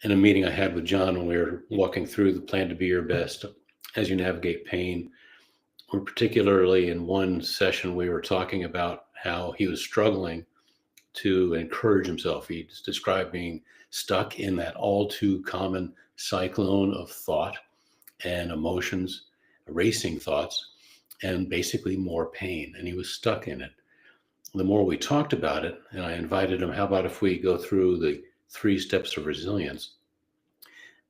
in a meeting I had with John when we were walking through the plan to be your best as you navigate pain. Or particularly in one session, we were talking about how he was struggling to encourage himself. He described being stuck in that all too common cyclone of thought and emotions, racing thoughts, and basically more pain. And he was stuck in it. The more we talked about it, and I invited him, how about if we go through the 3 steps of resilience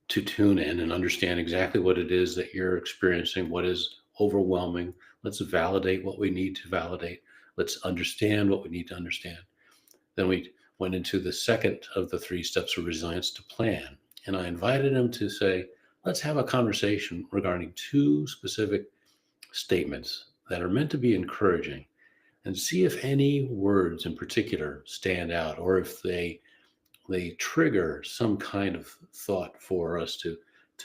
to tune in and understand exactly what it is that you're experiencing, what is overwhelming. Let's validate what we need to validate. Let's understand what we need to understand. Then we went into the second of the 3 steps of resilience, to plan. And I invited him to say, let's have a conversation regarding 2 specific statements that are meant to be encouraging, and see if any words in particular stand out, or if they trigger some kind of thought for us to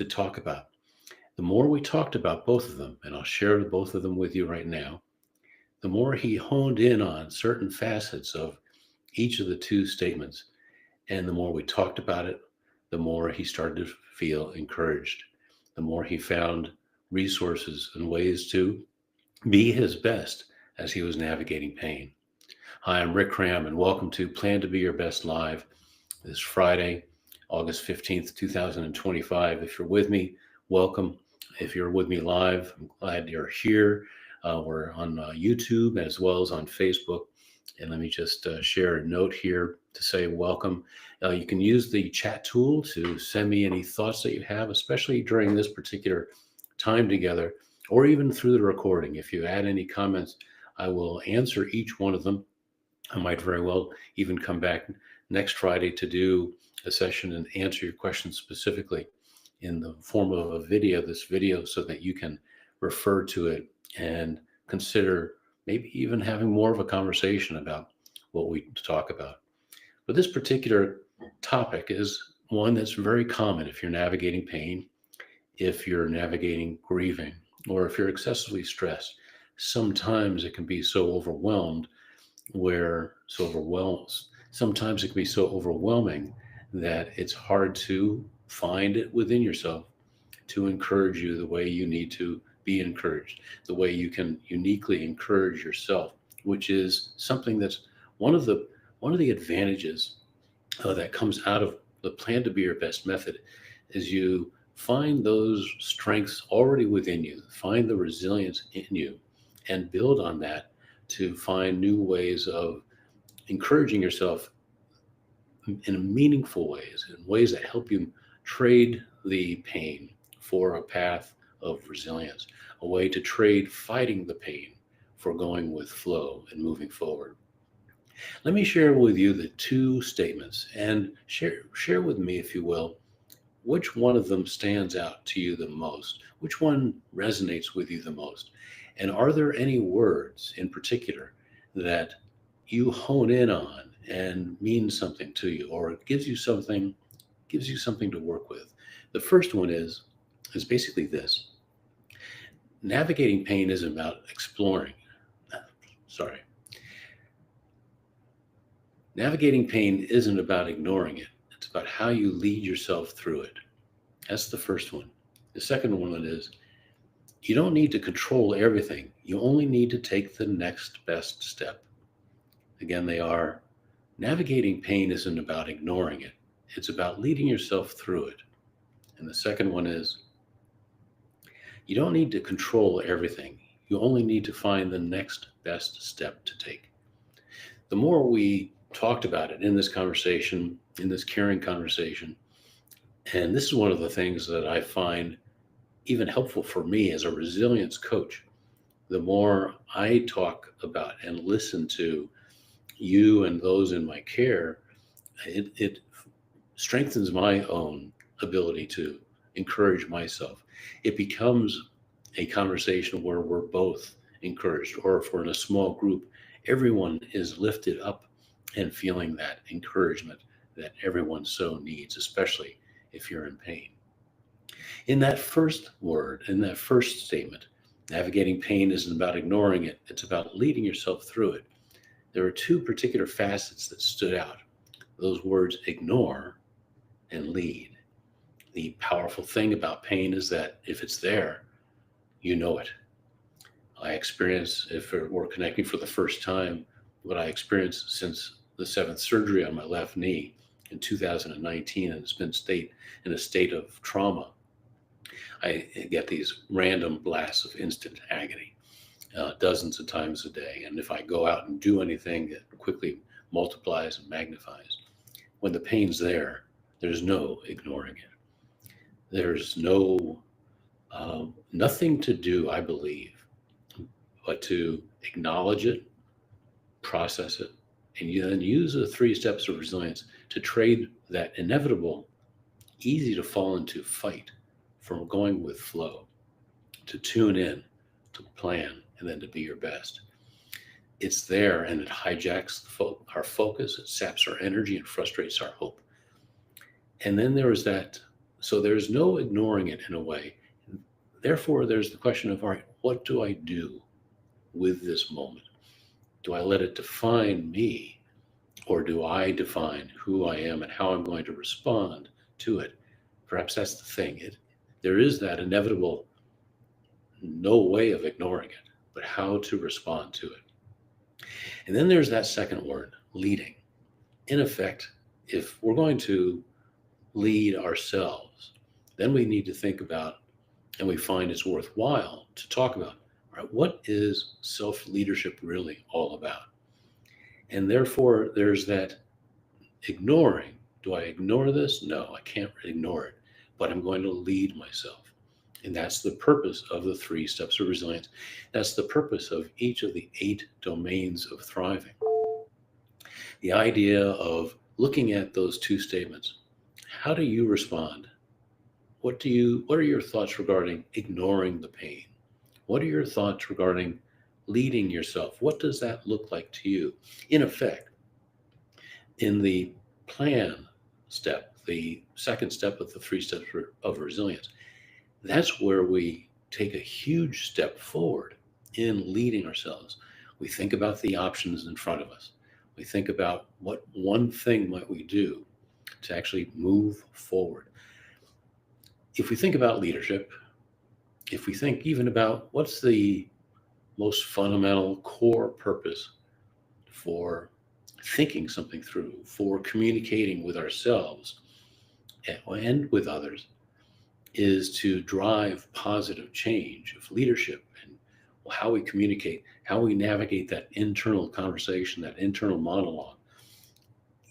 talk about. The more we talked about both of them, and I'll share both of them with you right now, the more he honed in on certain facets of each of the 2 statements. And the more we talked about it, the more he started to feel encouraged. The more he found resources and ways to be his best as he was navigating pain. Hi, I'm Rick Cram, and welcome to Plan to Be Your Best Live this Friday, August 15th, 2025. If you're with me, welcome. If you're with me live, I'm glad you're here. We're on YouTube as well as on Facebook. And let me just share a note here to say welcome. You can use the chat tool to send me any thoughts that you have, especially during this particular time together, or even through the recording. If you add any comments, I will answer each one of them. I might very well even come back next Friday to do a session and answer your questions specifically in the form of a video, this video, so that you can refer to it and consider maybe even having more of a conversation about what we talk about. But this particular topic is one that's very common if you're navigating pain, if you're navigating grieving, or if you're excessively stressed. Sometimes it can be so overwhelmed sometimes it can be so overwhelming that it's hard to find it within yourself to encourage you the way you need to be encouraged, the way you can uniquely encourage yourself, which is something that's one of the advantages that comes out of the Plan to Be Your Best method, is you find those strengths already within you, find the resilience in you, and build on that to find new ways of encouraging yourself in meaningful ways, in ways that help you trade the pain for a path of resilience, a way to trade fighting the pain for going with flow and moving forward. Let me share with you the 2 statements, and share with me, if you will, which one of them stands out to you the most, which one resonates with you the most. And are there any words in particular that you hone in on and mean something to you, or it gives you something to work with? The first one is basically this: navigating pain isn't about exploring. Sorry. Navigating pain isn't about ignoring it. It's about how you lead yourself through it. That's the first one. The second one is, you don't need to control everything. You only need to take the next best step. Again, they are: navigating pain isn't about ignoring it. It's about leading yourself through it. And the second one is, you don't need to control everything. You only need to find the next best step to take. The more we talked about it in this conversation, in this caring conversation, and this is one of the things that I find even helpful for me as a resilience coach, the more I talk about and listen to you and those in my care, it strengthens my own ability to encourage myself. It becomes a conversation where we're both encouraged, or if we're in a small group, everyone is lifted up and feeling that encouragement that everyone so needs, especially if you're in pain. In that first word, in that first statement, navigating pain isn't about ignoring it, it's about leading yourself through it. There are 2 particular facets that stood out. Those words, ignore and lead. The powerful thing about pain is that if it's there, you know it. I experience, if we're connecting for the first time, what I experienced since the seventh surgery on my left knee in 2019, and it's been in a state of trauma. I get these random blasts of instant agony, dozens of times a day. And if I go out and do anything, it quickly multiplies and magnifies. When the pain's there, there's no ignoring it. There's nothing to do, I believe, but to acknowledge it, process it, and you then use the 3 steps of resilience to trade that inevitable, easy to fall into fight from going with flow, to tune in, to plan, and then to be your best. It's there, and it hijacks our focus, it saps our energy, and frustrates our hope. And then there is that, so there's no ignoring it in a way. Therefore, there's the question of, all right, what do I do with this moment? Do I let it define me, or do I define who I am and how I'm going to respond to it? Perhaps that's the thing. There is that inevitable, no way of ignoring it, but how to respond to it. And then there's that second word, leading. In effect, if we're going to lead ourselves, then we need to think about, and we find it's worthwhile to talk about, all right, what is self-leadership really all about? And therefore, there's that ignoring. Do I ignore this? No, I can't ignore it, but I'm going to lead myself. And that's the purpose of the 3 steps of resilience. That's the purpose of each of the 8 domains of thriving. The idea of looking at those 2 statements. How do you respond? What are your thoughts regarding ignoring the pain? What are your thoughts regarding leading yourself? What does that look like to you? In effect, in the plan step, the second step of the 3 steps of resilience, that's where we take a huge step forward in leading ourselves. We think about the options in front of us. We think about what one thing might we do to actually move forward. If we think about leadership, if we think even about what's the most fundamental core purpose for thinking something through, for communicating with ourselves and with others, is to drive positive change of leadership and how we communicate, how we navigate that internal conversation, that internal monologue,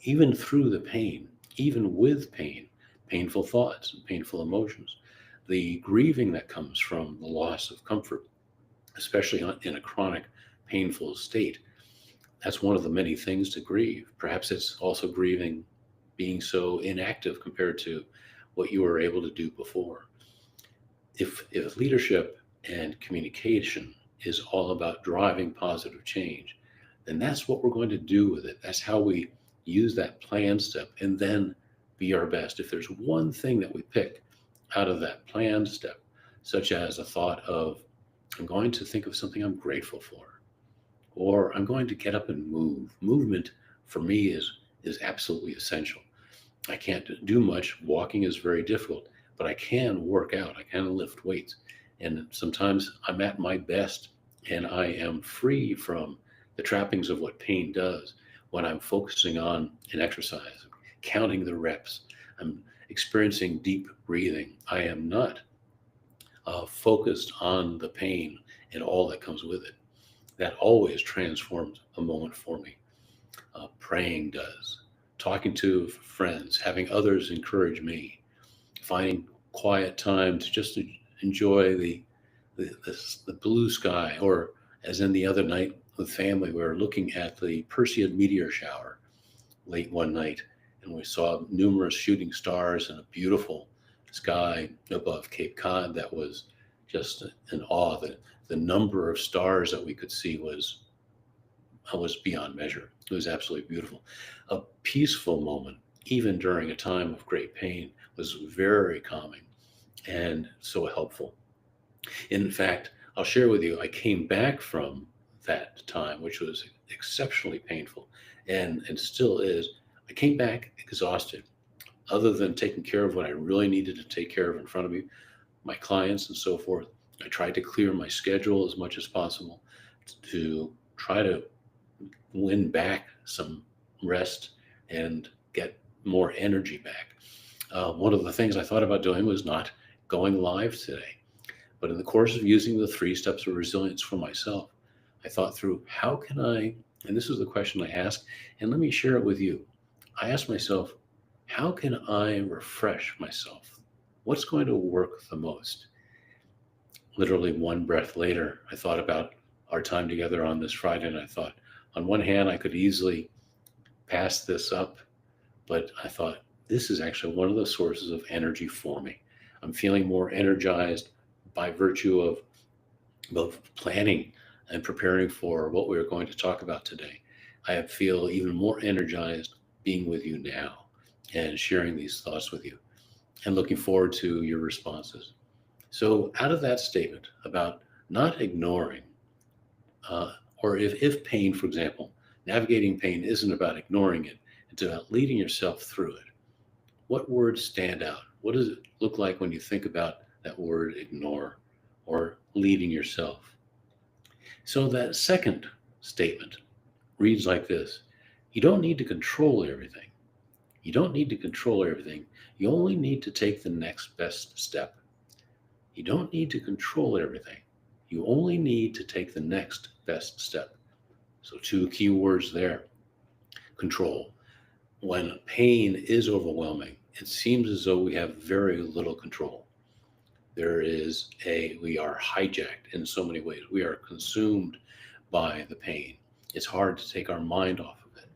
even through the pain, even with pain, painful thoughts and painful emotions, the grieving that comes from the loss of comfort, especially in a chronic, painful state. That's one of the many things to grieve. Perhaps it's also grieving being so inactive compared to what you were able to do before. If leadership and communication is all about driving positive change, then that's what we're going to do with it. That's how we use that plan step and then be our best. If there's one thing that we pick out of that plan step, such as a thought of, I'm going to think of something I'm grateful for, or I'm going to get up and move. Movement for me is absolutely essential. I can't do much. Walking is very difficult, but I can work out. I can lift weights. And sometimes I'm at my best and I am free from the trappings of what pain does when I'm focusing on an exercise, counting the reps. I'm experiencing deep breathing. I am not focused on the pain and all that comes with it. That always transforms a moment for me. Praying does. Talking to friends, having others encourage me, finding quiet time to just enjoy the blue sky, or as in the other night with family, we were looking at the Perseid meteor shower late one night, and we saw numerous shooting stars and a beautiful sky above Cape Cod that was just an awe. The number of stars that we could see was beyond measure. It was absolutely beautiful. A peaceful moment, even during a time of great pain, was very calming and so helpful. In fact, I'll share with you, I came back from that time, which was exceptionally painful and still is. I came back exhausted, other than taking care of what I really needed to take care of in front of me, my clients and so forth. I tried to clear my schedule as much as possible to try to win back some rest and get more energy back. One of the things I thought about doing was not going live today. But in the course of using the 3 steps of resilience for myself, I thought through how can I, and this is the question I asked, and let me share it with you. I asked myself, how can I refresh myself? What's going to work the most? Literally one breath later, I thought about our time together on this Friday, and I thought, on one hand, I could easily pass this up, but I thought, this is actually one of the sources of energy for me. I'm feeling more energized by virtue of both planning and preparing for what we are going to talk about today. I feel even more energized being with you now and sharing these thoughts with you and looking forward to your responses. So, out of that statement about not ignoring, or if pain, for example, navigating pain isn't about ignoring it, it's about leading yourself through it. What words stand out? What does it look like when you think about that word ignore or leading yourself? So that second statement reads like this: you don't need to control everything. You don't need to control everything. You only need to take the next best step. You don't need to control everything. You only need to take the next best step. So, 2 key words there: control. When pain is overwhelming, it seems as though we have very little control. We are hijacked in so many ways. We are consumed by the pain. It's hard to take our mind off of it.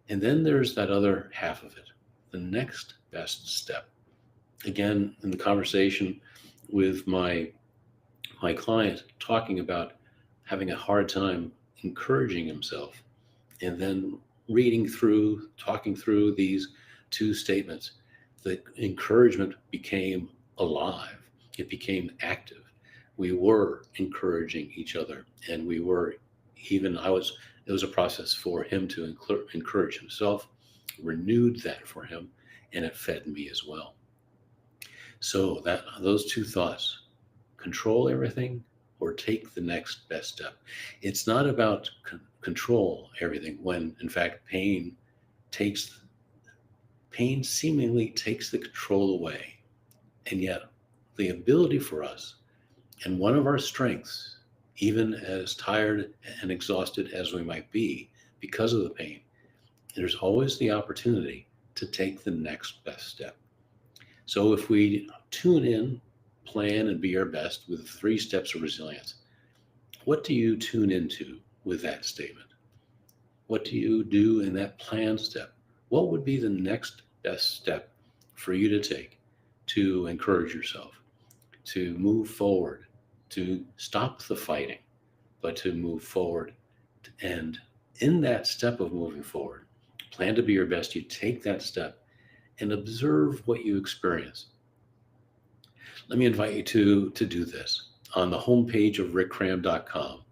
And then there's that other half of it, the next best step. Again, in the conversation with my client, talking about having a hard time encouraging himself, and then talking through these 2 statements, the encouragement became alive. It became active. We were encouraging each other, and it was a process for him to encourage himself, renewed that for him, and it fed me as well. So those 2 thoughts: control everything or take the next best step. It's not about control everything when, in fact, pain seemingly takes the control away. And yet, the ability for us, and one of our strengths, even as tired and exhausted as we might be because of the pain, there's always the opportunity to take the next best step. So if we tune in, plan, and be our best with the 3 steps of resilience, what do you tune into with that statement? What do you do in that plan step? What would be the next best step for you to take to encourage yourself, to move forward, to stop the fighting, but to move forward? And in that step of moving forward, plan to be your best. You take that step and observe what you experience. Let me invite you to do this. On the homepage of rickcram.com,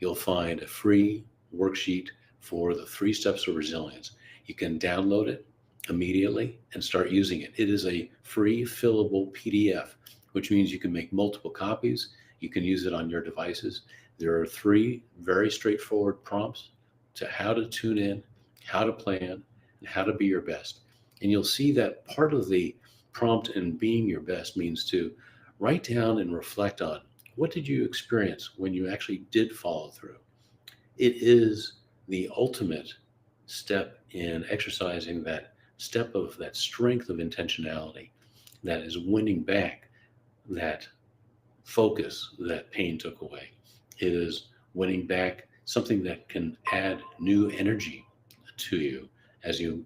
you'll find a free worksheet for the 3 steps of resilience. You can download it immediately and start using it. It is a free fillable PDF, which means you can make multiple copies. You can use it on your devices. There are 3 very straightforward prompts to how to tune in, how to plan, and how to be your best. And you'll see that part of the prompt in being your best means to write down and reflect on what did you experience when you actually did follow through. It is the ultimate step in exercising that step of that strength of intentionality that is winning back that focus that pain took away. It is winning back something that can add new energy to you as you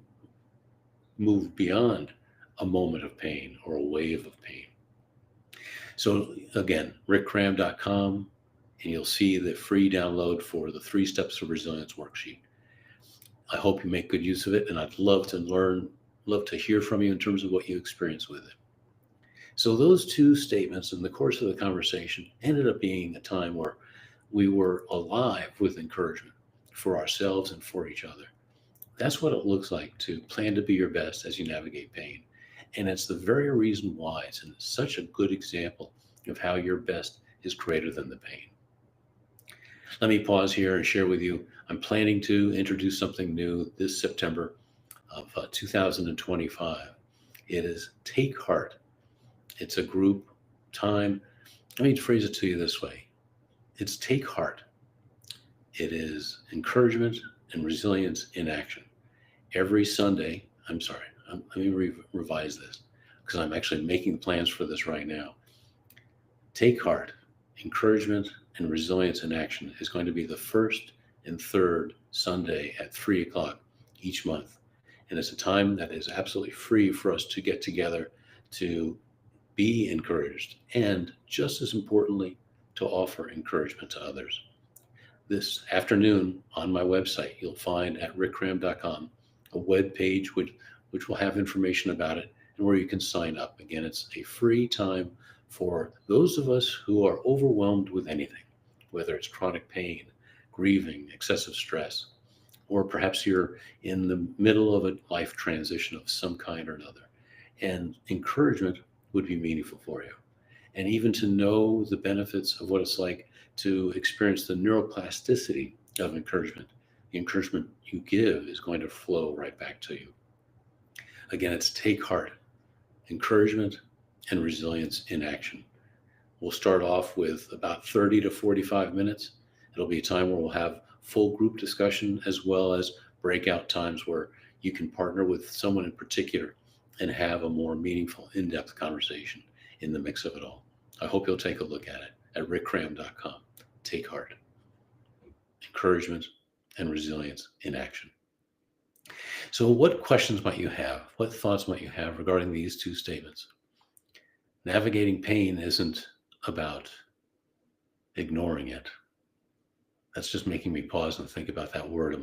move beyond a moment of pain or a wave of pain. So again, rickcram.com, and you'll see the free download for the 3 steps of resilience worksheet. I hope you make good use of it, and I'd love to hear from you in terms of what you experience with it. So those 2 statements in the course of the conversation ended up being a time where we were alive with encouragement for ourselves and for each other. That's what it looks like to plan to be your best as you navigate pain. And it's the very reason why it's such a good example of how your best is greater than the pain. Let me pause here and share with you. I'm planning to introduce something new this September of 2025. It is Take Heart. It's a group time. Let me phrase it to you this way. It's Take Heart. It is encouragement and resilience in action. Every Sunday, let me revise this because I'm actually making plans for this right now. Take Heart, encouragement and resilience in action is going to be the first and third Sunday at 3 o'clock each month. And it's a time that is absolutely free for us to get together to be encouraged and, just as importantly, to offer encouragement to others. This afternoon on my website, you'll find at rickcram.com a web page which will have information about it and where you can sign up. Again, it's a free time for those of us who are overwhelmed with anything, whether it's chronic pain, grieving, excessive stress, or perhaps you're in the middle of a life transition of some kind or another. And encouragement would be meaningful for you. And even to know the benefits of what it's like to experience the neuroplasticity of encouragement. The encouragement you give is going to flow right back to you. Again, it's Take Heart, encouragement and resilience in action. We'll start off with about 30 to 45 minutes. It'll be a time where we'll have full group discussion as well as breakout times where you can partner with someone in particular and have a more meaningful, in-depth conversation in the mix of it all. I hope you'll take a look at it at rickcram.com. Take Heart, encouragement and resilience in action. So what questions might you have? What thoughts might you have regarding these two statements? Navigating pain isn't about ignoring it. That's just making me pause and think about that word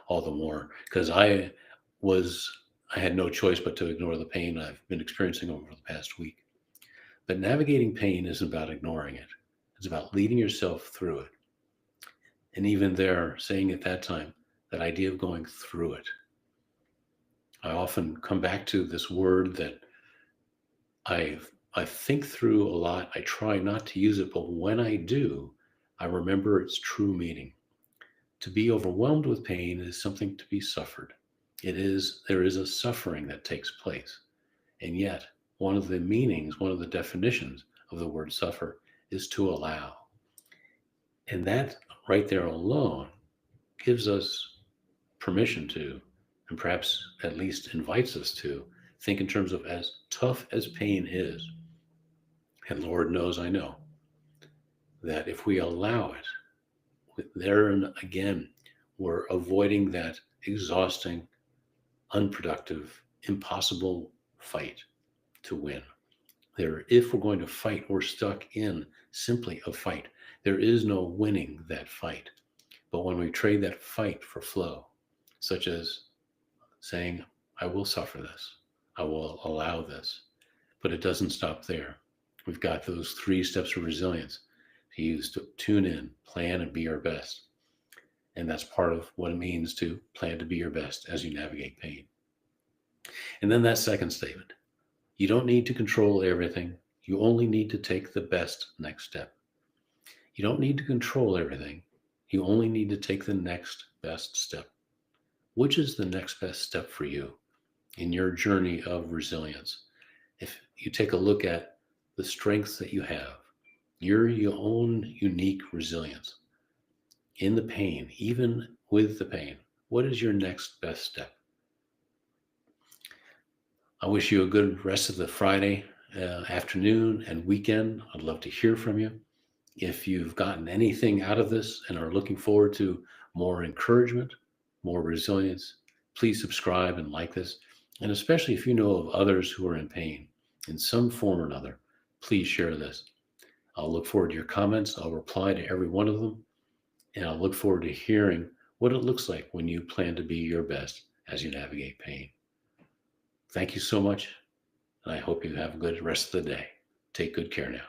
all the more, because I had no choice but to ignore the pain I've been experiencing over the past week. But navigating pain isn't about ignoring it. It's about leading yourself through it. And even there, saying at that time, that idea of going through it. I often come back to this word that I think through a lot. I try not to use it, but when I do, I remember its true meaning. To be overwhelmed with pain is something to be suffered. There is a suffering that takes place. And yet, one of the meanings, one of the definitions of the word suffer is to allow. And that right there alone gives us permission to, and perhaps at least invites us to, think in terms of as tough as pain is. And Lord knows I know that if we allow it, there and again, we're avoiding that exhausting, unproductive, impossible fight to win. If we're going to fight, we're stuck in simply a fight. There is no winning that fight. But when we trade that fight for flow, such as saying, I will suffer this, I will allow this, but it doesn't stop there. We've got those 3 steps of resilience to use to tune in, plan, and be our best. And that's part of what it means to plan to be your best as you navigate pain. And then that second statement, you don't need to control everything. You only need to take the best next step. You don't need to control everything. You only need to take the next best step. Which is the next best step for you in your journey of resilience? If you take a look at the strengths that you have, your own unique resilience in the pain, even with the pain, what is your next best step? I wish you a good rest of the Friday afternoon and weekend. I'd love to hear from you. If you've gotten anything out of this and are looking forward to more encouragement, more resilience, please subscribe and like this. And especially if you know of others who are in pain in some form or another, please share this. I'll look forward to your comments. I'll reply to every one of them. And I'll look forward to hearing what it looks like when you plan to be your best as you navigate pain. Thank you so much. And I hope you have a good rest of the day. Take good care now.